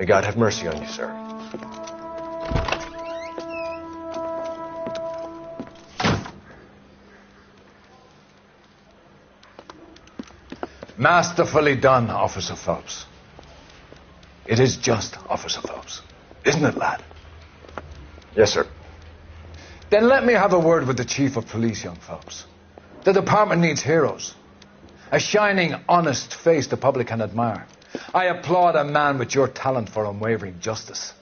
May God have mercy on you, sir. Masterfully done, Officer Phelps. It is just, Officer Phelps. Isn't it, lad? Yes, sir. Then let me have a word with the Chief of Police, young Phelps. The department needs heroes. A shining, honest face the public can admire. I applaud a man with your talent for unwavering justice.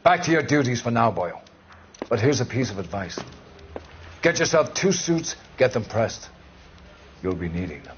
Back to your duties for now, boyo. But here's a piece of advice. Get yourself 2 suits, get them pressed. You'll be needing them.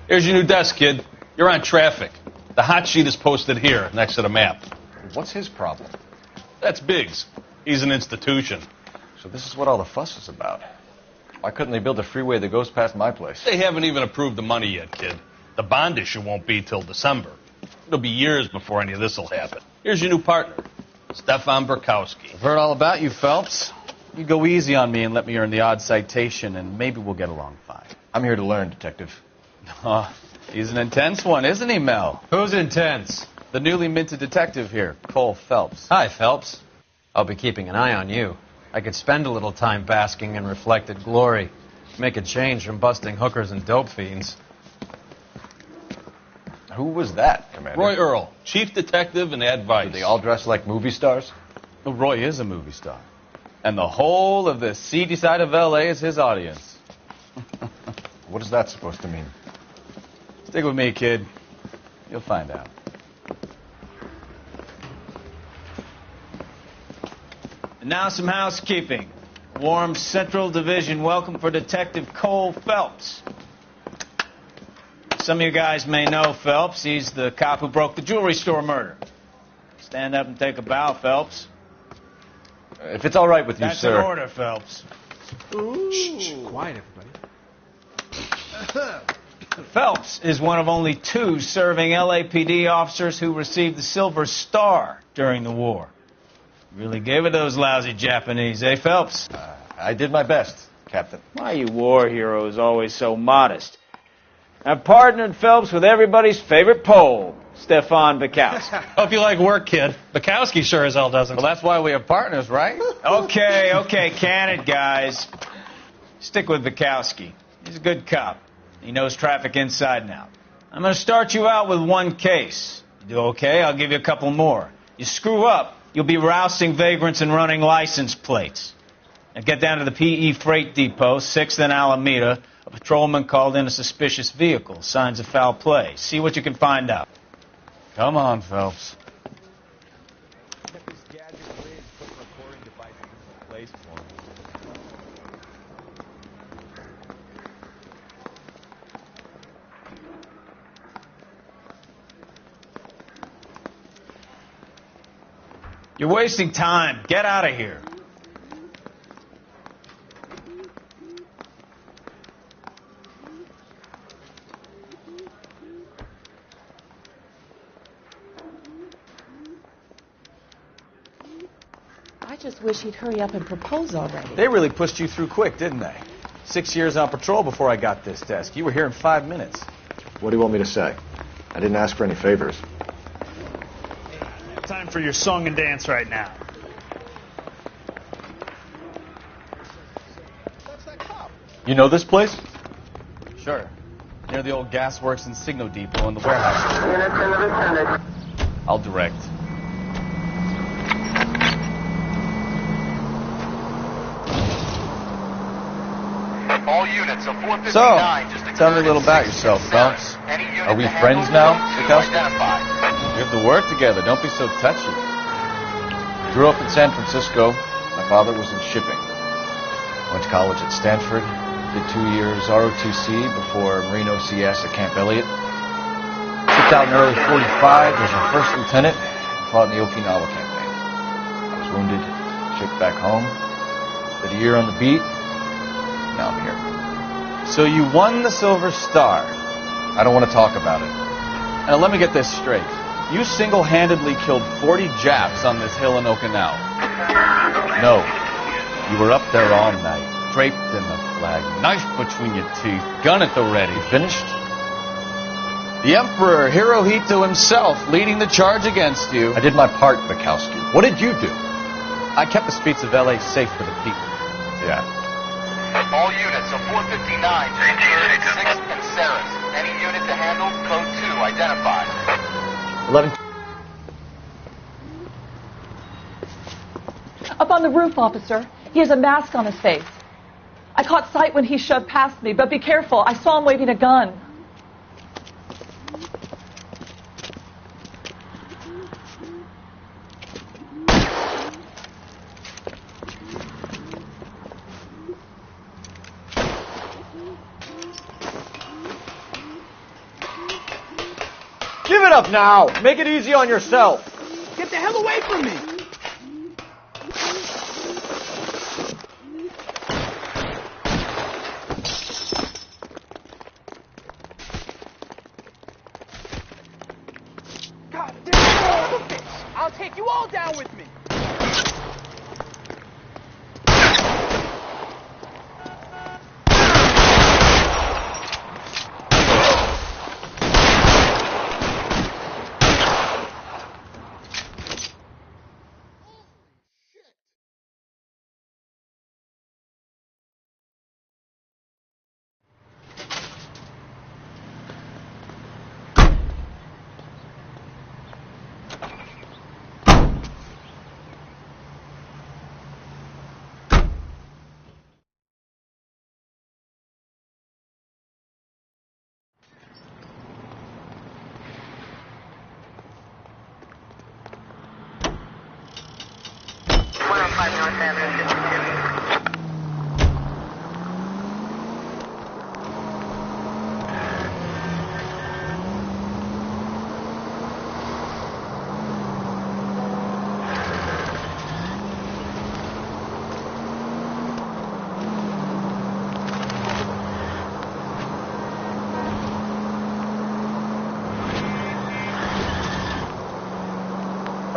Here's your new desk, kid. You're on traffic. The hot sheet is posted here, next to the map. What's his problem? That's Biggs. He's an institution. So this is what all the fuss is about. Why couldn't they build a freeway that goes past my place? They haven't even approved the money yet, kid. The bond issue won't be till December. It'll be years before any of this will happen. Here's your new partner, Stefan Burkowski. I've heard all about you, Phelps. You go easy on me and let me earn the odd citation, and maybe we'll get along fine. I'm here to learn, Detective. Oh, he's an intense one, isn't he, Mel? Who's intense? The newly minted detective here, Cole Phelps. Hi, Phelps. I'll be keeping an eye on you. I could spend a little time basking in reflected glory. Make a change from busting hookers and dope fiends. Who was that, Commander? Roy Earl, chief detective and advice. Do they all dress like movie stars? Well, Roy is a movie star. And the whole of the seedy side of L.A. is his audience. What is that supposed to mean? Stick with me, kid. You'll find out. And now some housekeeping. Warm Central Division welcome for Detective Cole Phelps. Some of you guys may know Phelps. He's the cop who broke the jewelry store murder. Stand up and take a bow, Phelps. If it's all right with you, That's sir. an order, Phelps. Shh, quiet, everybody. Phelps is one of only 2 serving LAPD officers who received the Silver Star during the war. Really gave it those lousy Japanese, eh, Phelps? I did my best, Captain. Why, you war heroes always so modest. I've partnered Phelps with everybody's favorite Pole, Stefan Burkowski. Hope you like work, kid. Bukowski sure as hell doesn't. Well, that's why we have partners, right? Okay, can it, guys. Stick with Burkowski. He's a good cop. He knows traffic inside and out. I'm going to start you out with 1 case. You do okay, I'll give you a couple more. You screw up, you'll be rousting vagrants and running license plates. Now get down to the PE Freight Depot, 6th and Alameda. A patrolman called in a suspicious vehicle. Signs of foul play. See what you can find out. Come on, Phelps. You're wasting time. Get out of here. I just wish he'd hurry up and propose already. They really pushed you through quick, didn't they? 6 years on patrol before I got this desk. You were here in 5 minutes. What do you want me to say? I didn't ask for any favors. Time for your song and dance right now. You know this place? Sure. Near the old gas works and Signo Depot in the warehouse. I'll direct. All units of 459 So, just tell me a little about yourself, Phelps. Are we friends now, Bukowski? We have to work together. Don't be so touchy. Grew up in San Francisco. My father was in shipping. Went to college at Stanford. Did 2 years ROTC before Marine OCS at Camp Elliott. Shipped out in early 45 as a first lieutenant. Fought in the Okinawa campaign. I was wounded. Shipped back home. Did a year on the beat. Now I'm here. So you won the Silver Star. I don't want to talk about it. Now let me get this straight. You single-handedly killed 40 Japs on this hill in Okinawa. No. You were up there all night, draped in the flag, knife between your teeth, gun at the ready. Finished? The Emperor Hirohito himself leading the charge against you. I did my part, Bukowski. What did you do? I kept the streets of L.A. safe for the people. Yeah. All units of 459 to 6th and Saris. Any unit to handle, code 2, identify. 11. Up on the roof, officer. He has a mask on his face. I caught sight when he shoved past me, but be careful. I saw him waving a gun. Give it up now. Make it easy on yourself. Get the hell away from me! God damn, bitch! I'll take you all down with me!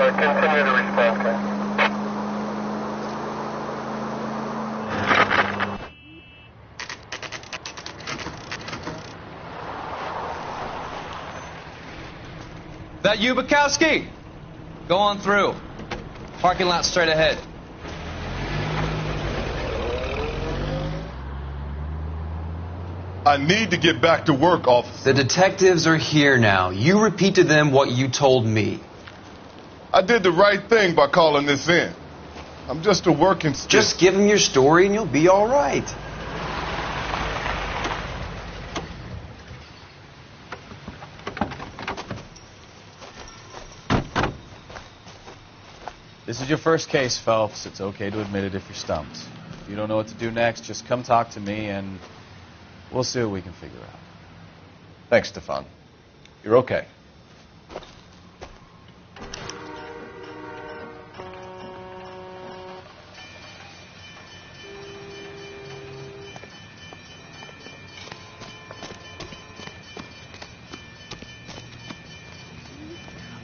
Continue to respond, okay? That you, Bukowski? Go on through. Parking lot straight ahead. I need to get back to work, officer. The detectives are here now. You repeat to them what you told me. I did the right thing by calling this in. I'm just a working stiff. Just give them your story and you'll be all right. This is your first case, Phelps. It's okay to admit it if you're stumped. If you don't know what to do next, just come talk to me and we'll see what we can figure out. Thanks, Stefan. You're okay.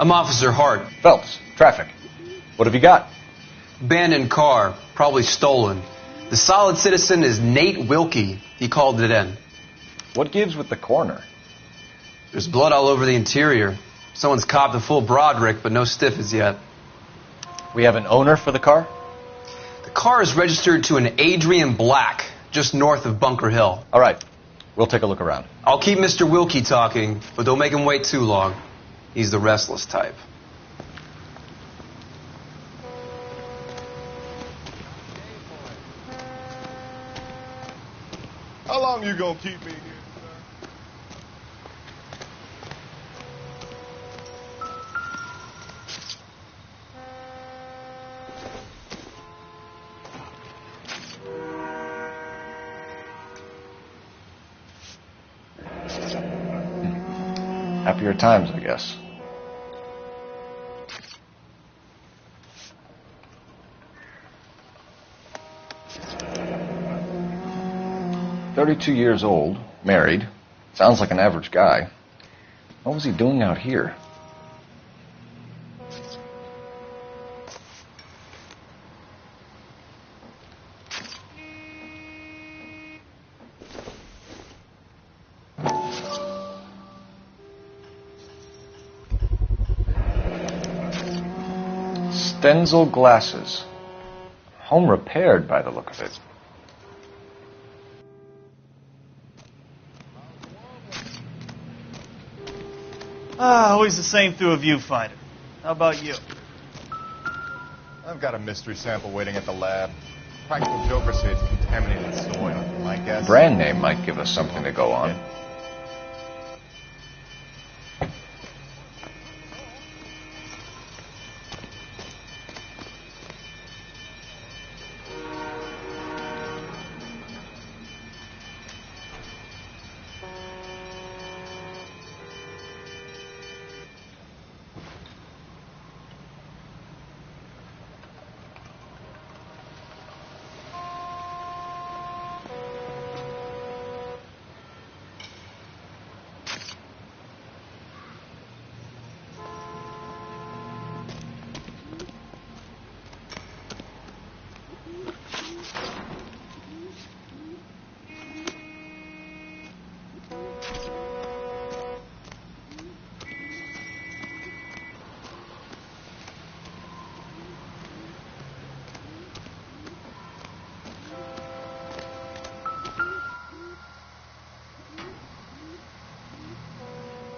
I'm Officer Hart. Phelps, traffic. What have you got? Abandoned car, probably stolen. The solid citizen is Nate Wilkie. He called it in. What gives with the coroner? There's blood all over the interior. Someone's copped a full Broderick, but no stiff as yet. We have an owner for the car? The car is registered to an Adrian Black, just north of Bunker Hill. All right. We'll take a look around. I'll keep Mr. Wilkie talking, but don't make him wait too long. He's the restless type. How long you gonna keep me here, Happier times, I guess. "32 years old, married. Sounds like an average guy. What was he doing out here?" Stenzel glasses. Home repaired by the look of it. Always the same through a viewfinder. How about you? I've got a mystery sample waiting at the lab. Practical Joker says it's contaminated soil. My guess. Brand name might give us something to go on.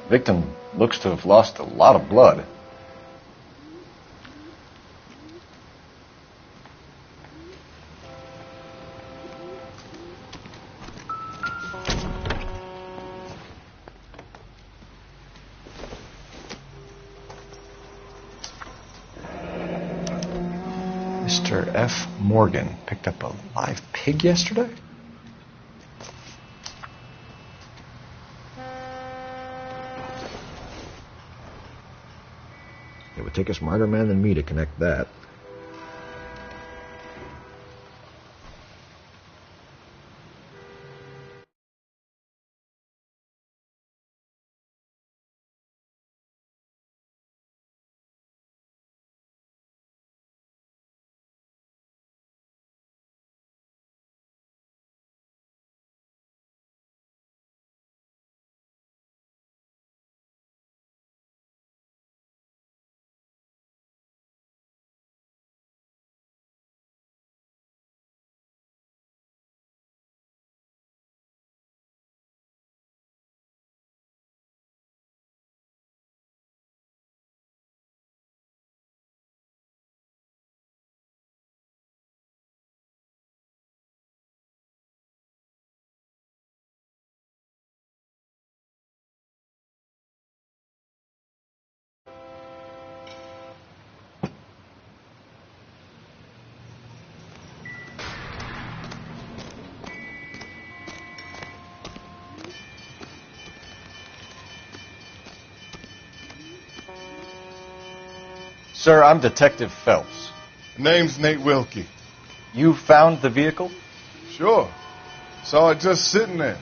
Victim looks to have lost a lot of blood. Mr. F. Morgan picked up a live pig yesterday? It would take a smarter man than me to connect that. Sir, I'm Detective Phelps. Name's Nate Wilkie. You found the vehicle? Sure. Saw it just sitting there.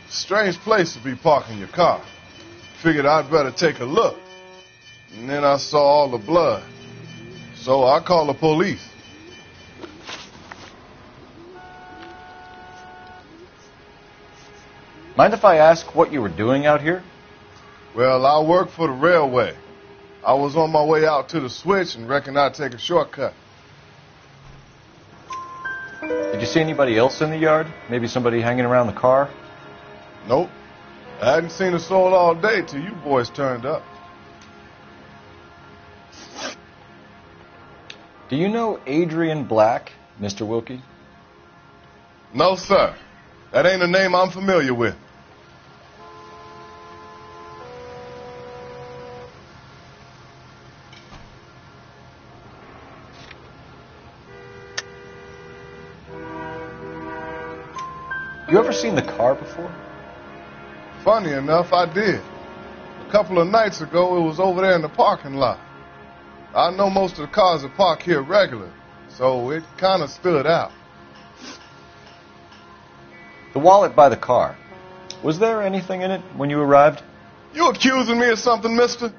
Strange place to be parking your car. Figured I'd better take a look. And then I saw all the blood. So I called the police. Mind if I ask what you were doing out here? Well, I work for the railway. I was on my way out to the switch and reckoned I'd take a shortcut. Did you see anybody else in the yard? Maybe somebody hanging around the car? Nope. I hadn't seen a soul all day till you boys turned up. Do you know Adrian Black, Mr. Wilkie? No, sir. That ain't a name I'm familiar with. You ever seen the car before? Funny enough, I did. A couple of nights ago, it was over there in the parking lot. I know most of the cars are parked here regular, so it kind of stood out. The wallet by the car. Was there anything in it when you arrived? You accusing me of something, mister?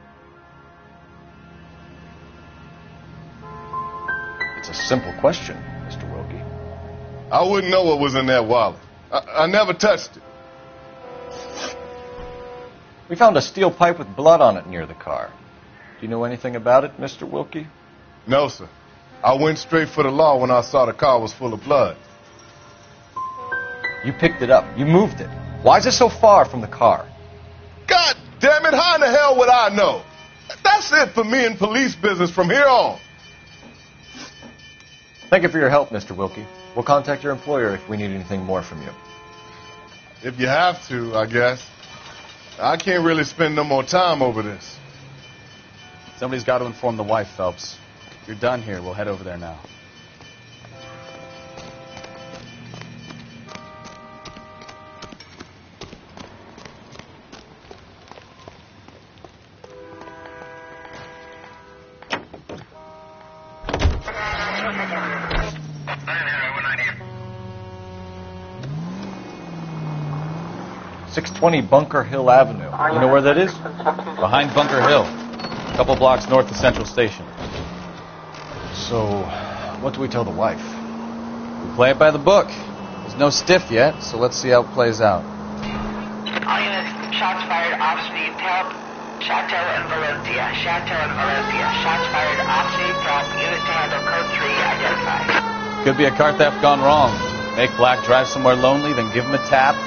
It's a simple question, Mr. Wilkie. I wouldn't know what was in that wallet. I never touched it. We found a steel pipe with blood on it near the car. Do you know anything about it, Mr. Wilkie? No, sir. I went straight for the law when I saw the car was full of blood. You picked it up. You moved it. Why is it so far from the car? God damn it, how in the hell would I know? That's it for me in police business from here on. Thank you for your help, Mr. Wilkie. We'll contact your employer if we need anything more from you. If you have to, I guess. I can't really spend no more time over this. Somebody's got to inform the wife, Phelps. If you're done here, we'll head over there now. .620 Bunker Hill Avenue. You know where that is? Behind Bunker Hill. A couple blocks north of Central Station. So, what do we tell the wife? We play it by the book. There's no stiff yet, so let's see how it plays out. All units, shots fired off-speed, help. Chateau and Valencia. Chateau and Valencia. Shots fired off-speed, help. Unit to handle code 3 identified. Could be a car theft gone wrong. Make Black drive somewhere lonely, then give him a tap.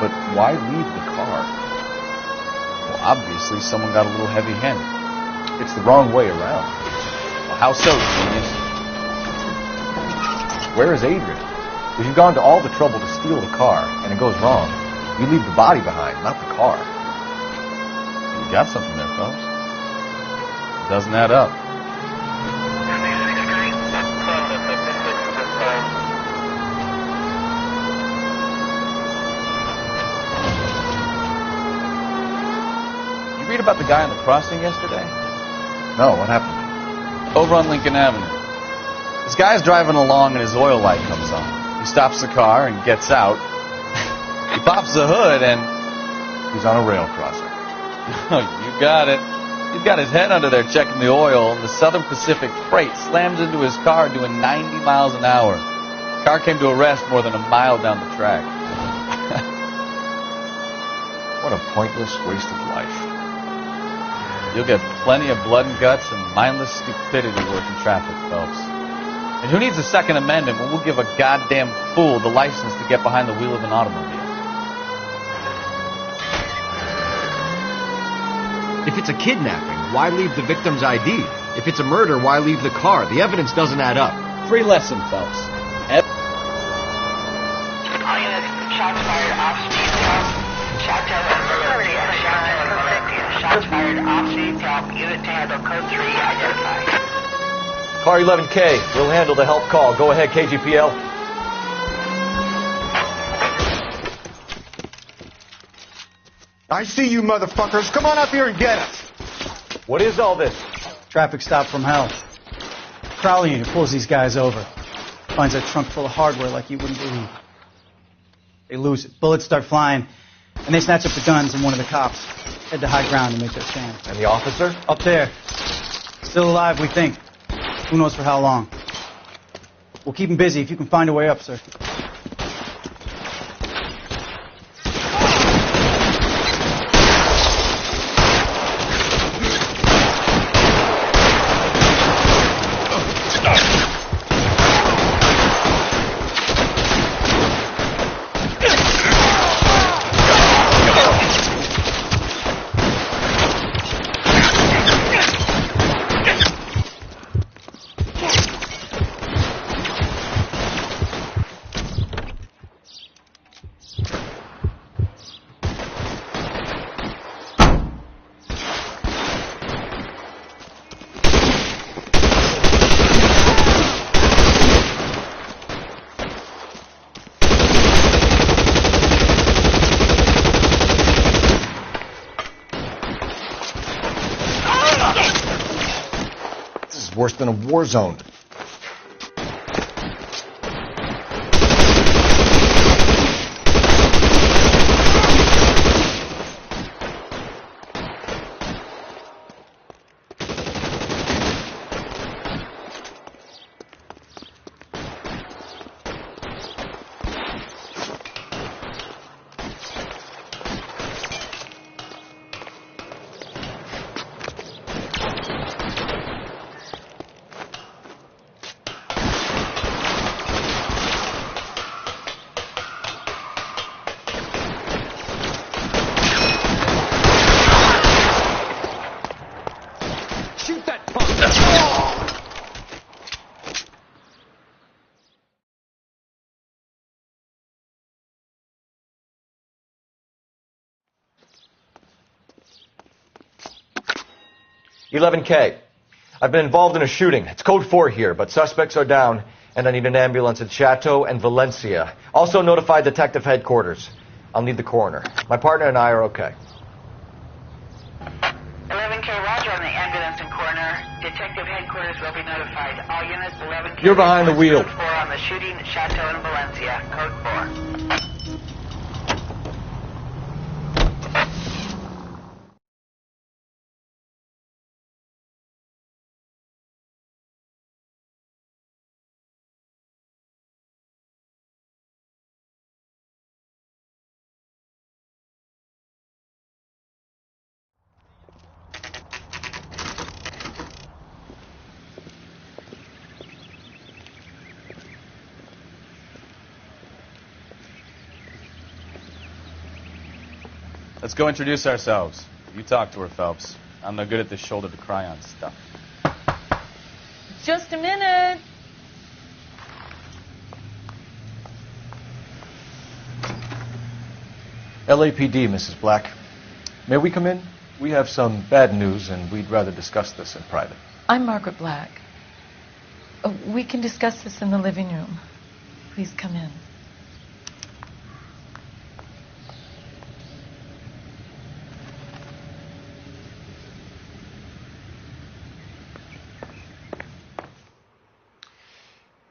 But why leave the car? Well, obviously someone got a little heavy-handed. It's the wrong way around. Well, how so, genius? Where is Adrian? If you've gone to all the trouble to steal the car, and it goes wrong, you leave the body behind, not the car. You got something there, folks. It doesn't add up. Read about the guy on the crossing yesterday? No, what happened? Over on Lincoln Avenue. This guy's driving along and his oil light comes on. He stops the car and gets out. He pops the hood and... he's on a rail crossing. Oh, you got it. He's got his head under there checking the oil, and the Southern Pacific freight slams into his car doing 90 miles an hour. The car came to a rest more than a mile down the track. What a pointless waste of life. You'll get plenty of blood and guts and mindless stupidity working traffic, Phelps. And who needs a Second Amendment when we'll give a goddamn fool the license to get behind the wheel of an automobile? If it's a kidnapping, why leave the victim's ID? If it's a murder, why leave the car? The evidence doesn't add up. Free lesson, Phelps. All units, shots fired off-speed, help. Chateau and Valencia. Chateau and Valencia. Shots fired off-speed, help. Unit to handle code 3 identified. Car 11K, we'll handle the help call. Go ahead, KGPL. I see you motherfuckers. Come on up here and get us. What is all this? Traffic stop from hell. Crowley unit pulls these guys over. Finds a trunk full of hardware like you wouldn't believe. They lose it. Bullets start flying. And they snatch up the guns and one of the cops. Head to high ground and make their stand. And the officer? Up there. Still alive, we think. Who knows for how long. We'll keep him busy if you can find a way up, sir. is worse than a war zone. Shoot that punk! 11K. I've been involved in a shooting. It's code 4 here, but suspects are down, and I need an ambulance at Chateau and Valencia. Also notify detective headquarters. I'll need the coroner. My partner and I are okay. 11K, roger on the ambulance and coroner. Detective headquarters will be notified. All units 11K. You're behind the wheel. Code 4 on the shooting at Chateau and Valencia. Code 4. Let's go introduce ourselves. You talk to her, Phelps. I'm no good at this shoulder to cry on stuff. Just a minute. LAPD, Mrs. Black. May we come in? We have some bad news, and we'd rather discuss this in private. I'm Margaret Black. We can discuss this in the living room. Please come in.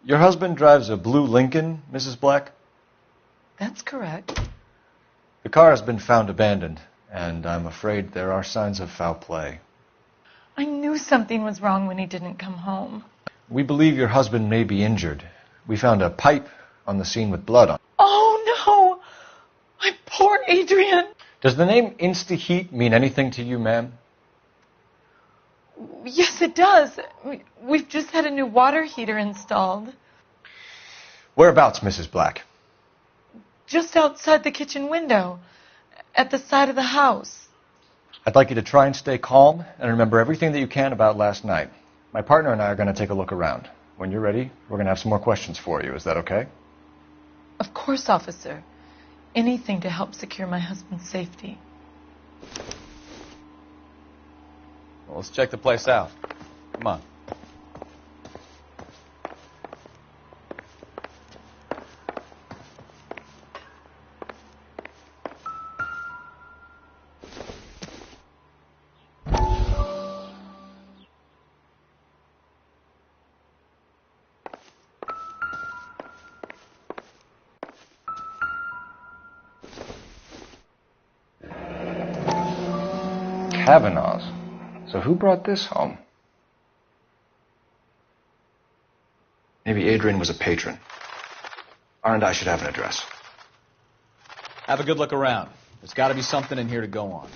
Your husband drives a blue Lincoln, Mrs. Black? That's correct. The car has been found abandoned, and I'm afraid there are signs of foul play. I knew something was wrong when he didn't come home. We believe your husband may be injured. We found a pipe on the scene with blood on it. Oh, no! My poor Adrian! Does the name Insta-Heat mean anything to you, ma'am? Yes, it does. We've just had a new water heater installed. Whereabouts, Mrs. Black? Just outside the kitchen window, at the side of the house. I'd like you to try and stay calm and remember everything that you can about last night. My partner and I are going to take a look around. When you're ready, we're going to have some more questions for you. Is that okay? Of course, officer. Anything to help secure my husband's safety. Well, let's check the place out. Come on. Kavanaugh's. So who brought this home? Maybe Adrian was a patron. R&I should have an address. Have a good look around. There's got to be something in here to go on.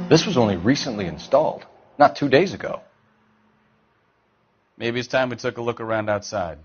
This was only recently installed, not 2 days ago. Maybe it's time we took a look around outside.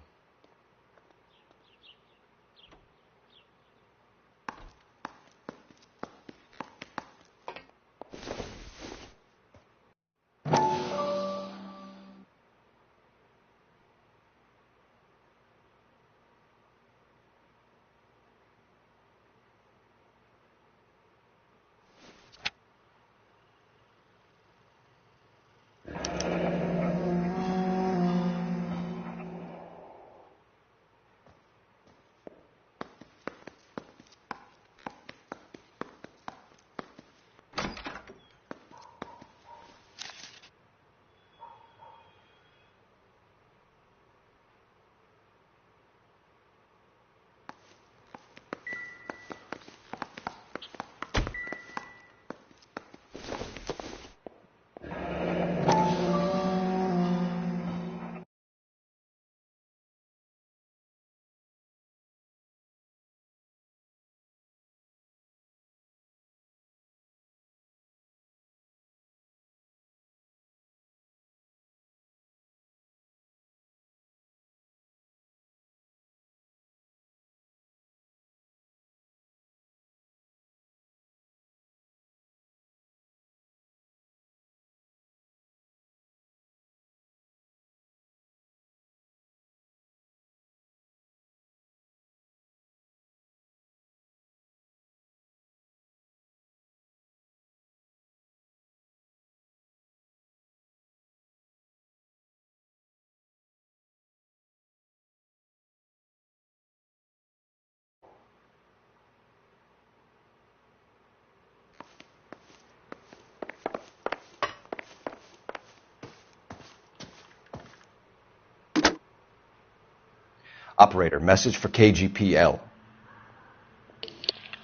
Operator, message for KGPL.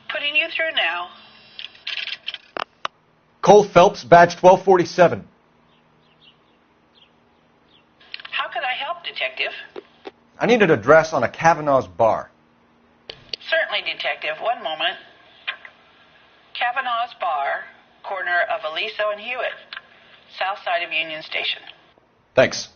Putting you through now. Cole Phelps, badge 1247. How could I help, Detective? I need an address on a Kavanaugh's bar. Certainly, Detective. One moment. Kavanaugh's Bar, corner of Aliso and Hewitt, south side of Union Station. Thanks.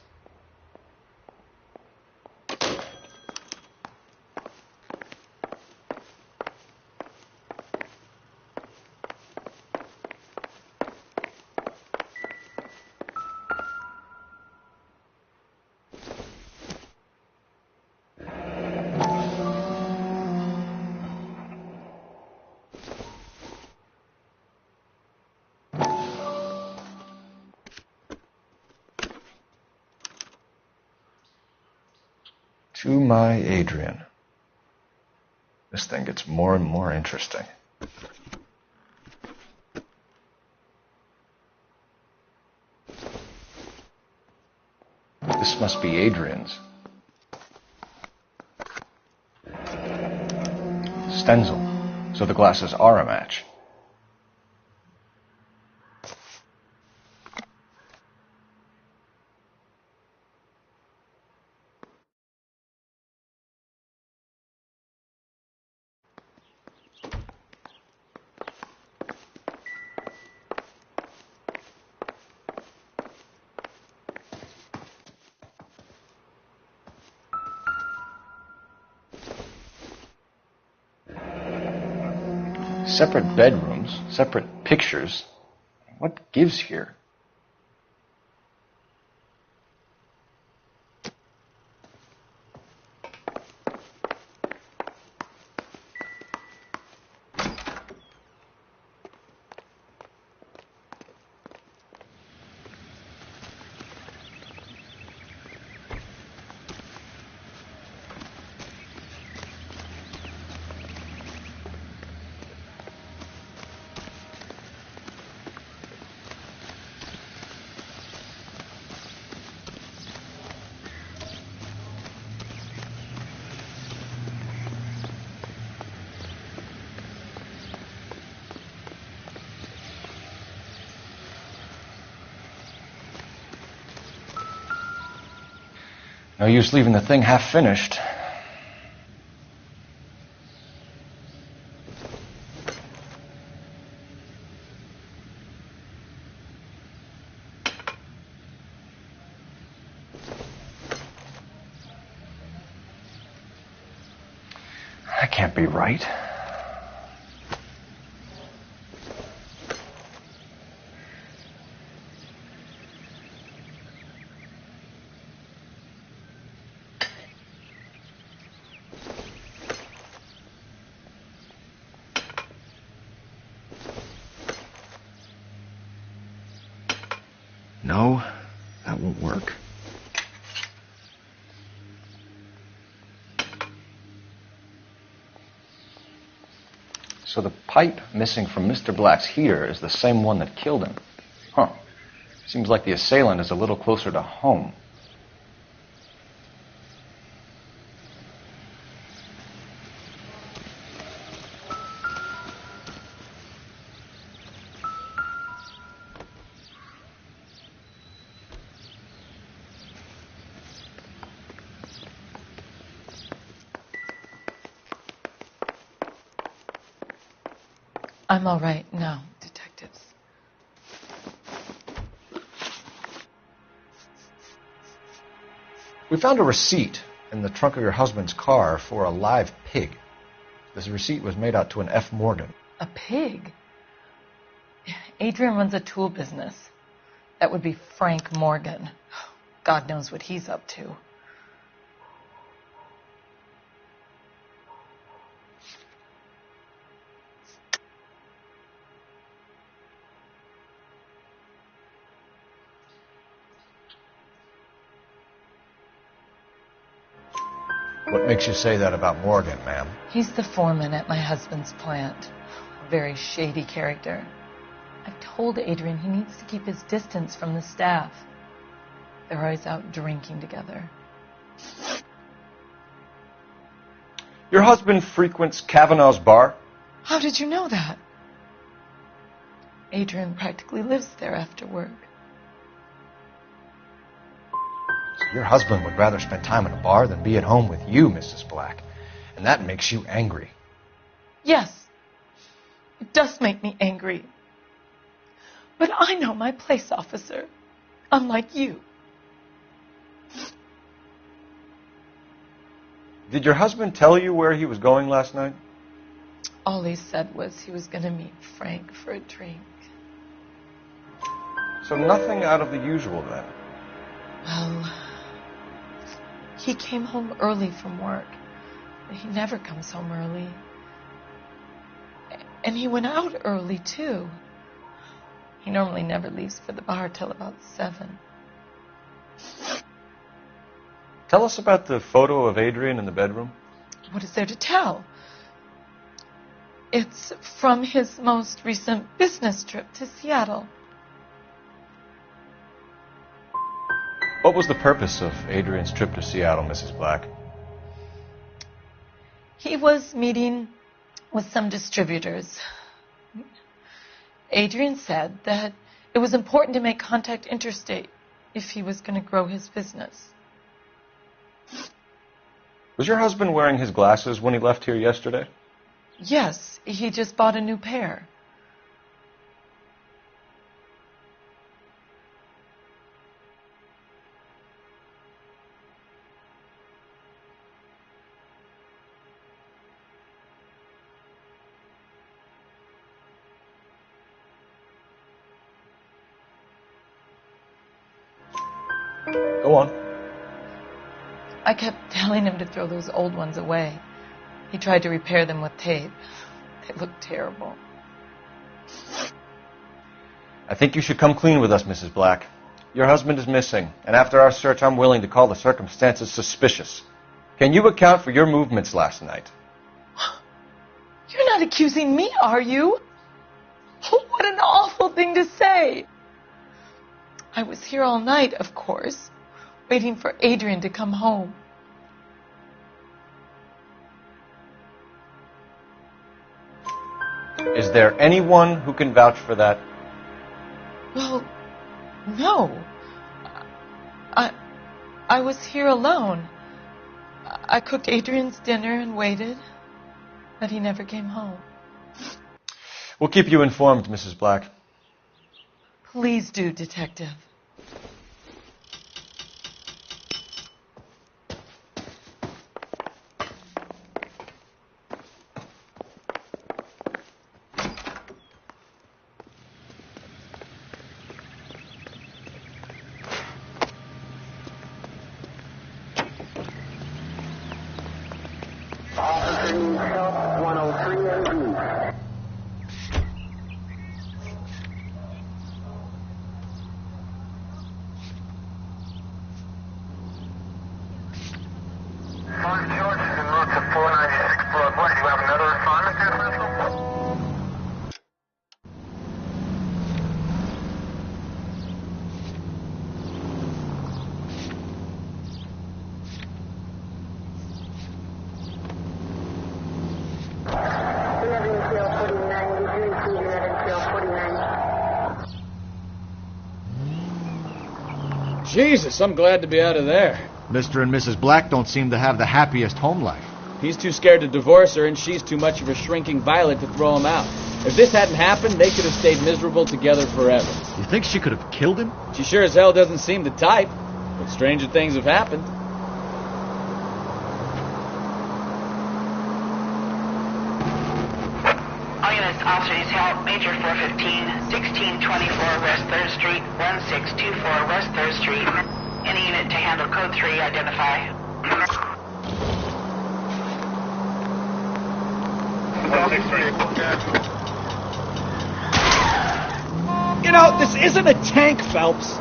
To my Adrian. This thing gets more and more interesting. This must be Adrian's. Stenzel. So the glasses are a match. Separate bedrooms, separate pictures. What gives here? No use leaving the thing half finished. can't be right. No, that won't work. So the pipe missing from Mr. Black's heater is the same one that killed him. Huh. Seems like the assailant is a little closer to home. I'm all right now, detectives. We found a receipt in the trunk of your husband's car for a live pig. This receipt was made out to an F. Morgan. A pig? Adrian runs a tool business. That would be Frank Morgan. God knows what he's up to. What makes you say that about Morgan, ma'am? He's the foreman at my husband's plant. A very shady character. I've told Adrian he needs to keep his distance from the staff. They're always out drinking together. Your husband frequents Kavanaugh's bar? How did you know that? Adrian practically lives there after work. Your husband would rather spend time in a bar than be at home with you, Mrs. Black. And that makes you angry. Yes, it does make me angry. But I know my place, officer, unlike you. Did your husband tell you where he was going last night? All he said was he was going to meet Frank for a drink. So nothing out of the usual then? Well, he came home early from work. He never comes home early. And he went out early, too. He normally never leaves for the bar till about 7. Tell us about the photo of Adrian in the bedroom. What is there to tell? It's from his most recent business trip to Seattle. What was the purpose of Adrian's trip to Seattle, Mrs. Black? He was meeting with some distributors. Adrian said that it was important to make contact interstate if he was going to grow his business. Was your husband wearing his glasses when he left here yesterday? Yes, he just bought a new pair. Go on. I kept telling him to throw those old ones away. He tried to repair them with tape. They looked terrible. I think you should come clean with us, Mrs. Black. Your husband is missing, and after our search, I'm willing to call the circumstances suspicious. Can you account for your movements last night? You're not accusing me, are you? What an awful thing to say. I was here all night, of course, waiting for Adrian to come home. Is there anyone who can vouch for that? Well, no. I was here alone. I cooked Adrian's dinner and waited, but he never came home. We'll keep you informed, Mrs. Black. Please do, Detective. Jesus, I'm glad to be out of there. Mr. and Mrs. Black don't seem to have the happiest home life. He's too scared to divorce her, and she's too much of a shrinking violet to throw him out. If this hadn't happened, they could have stayed miserable together forever. You think she could have killed him? She sure as hell doesn't seem the type, but stranger things have happened. All units, officer needs help. Major 415, 1624 West 3rd Street, 1624 West 3rd Street. Any unit to handle code 3, identify. You know, this isn't a tank, Phelps.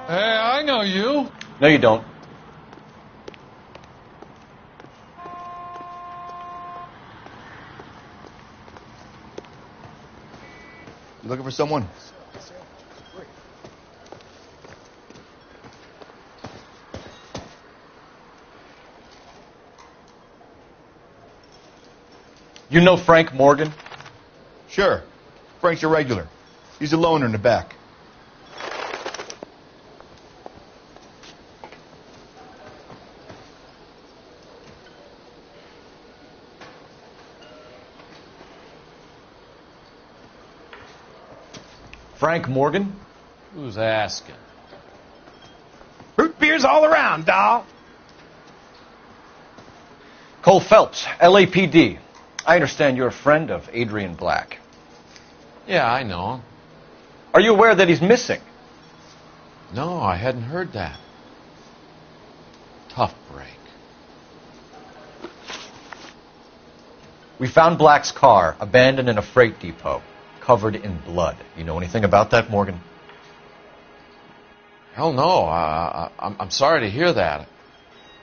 Hey, I know you. No, you don't. You looking for someone? You know Frank Morgan? Sure. Frank's your regular. He's a loner in the back. Frank Morgan? Who's asking? Root beers all around, doll. Cole Phelps, LAPD. I understand you're a friend of Adrian Black. Yeah, I know him. Are you aware that he's missing? No, I hadn't heard that. Tough break. We found Black's car abandoned in a freight depot, covered in blood. You know anything about that, Morgan? Hell no. I'm sorry to hear that.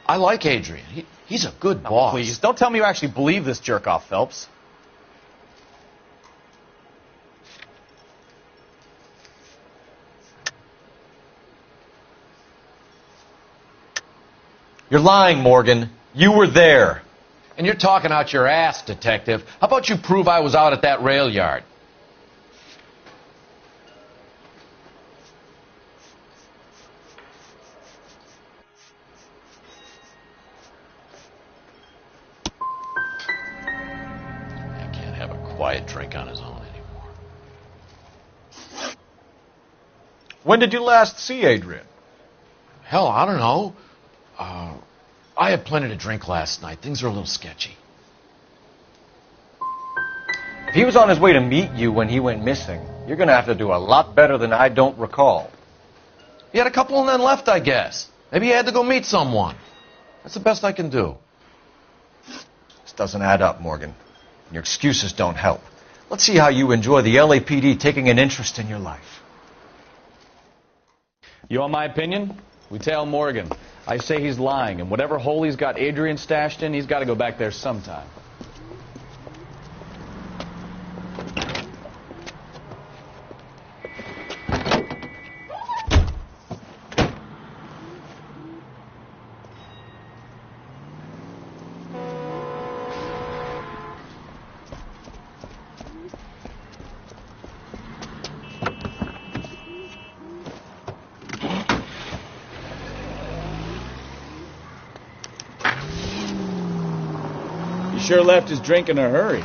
I like Adrian. He's a good boss. Please, don't tell me you actually believe this jerk-off, Phelps. You're lying, Morgan. You were there. And you're talking out your ass, detective. How about you prove I was out at that rail yard? I can't have a quiet drink on his own anymore. When did you last see Adrian? Hell, I don't know. I had plenty to drink last night. Things are a little sketchy. If he was on his way to meet you when he went missing, you're going to have to do a lot better than I don't recall. He had a couple and then left, I guess. Maybe he had to go meet someone. That's the best I can do. This doesn't add up, Morgan. Your excuses don't help. Let's see how you enjoy the LAPD taking an interest in your life. You want my opinion? We tail Morgan. I say he's lying, and whatever hole he's got Adrian stashed in, he's got to go back there sometime. He sure left his drink in a hurry.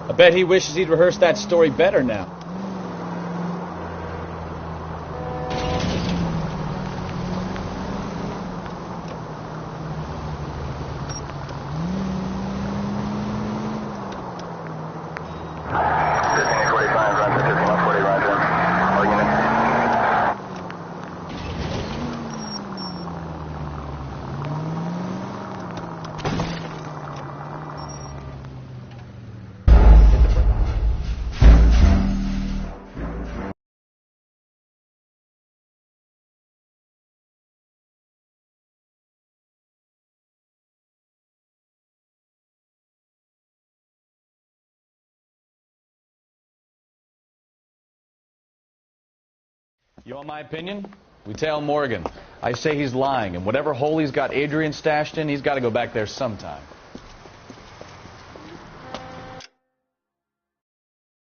I bet he wishes he'd rehearsed that story better now. You want my opinion? We tail Morgan. I say he's lying, and whatever hole he's got Adrian stashed in, he's got to go back there sometime.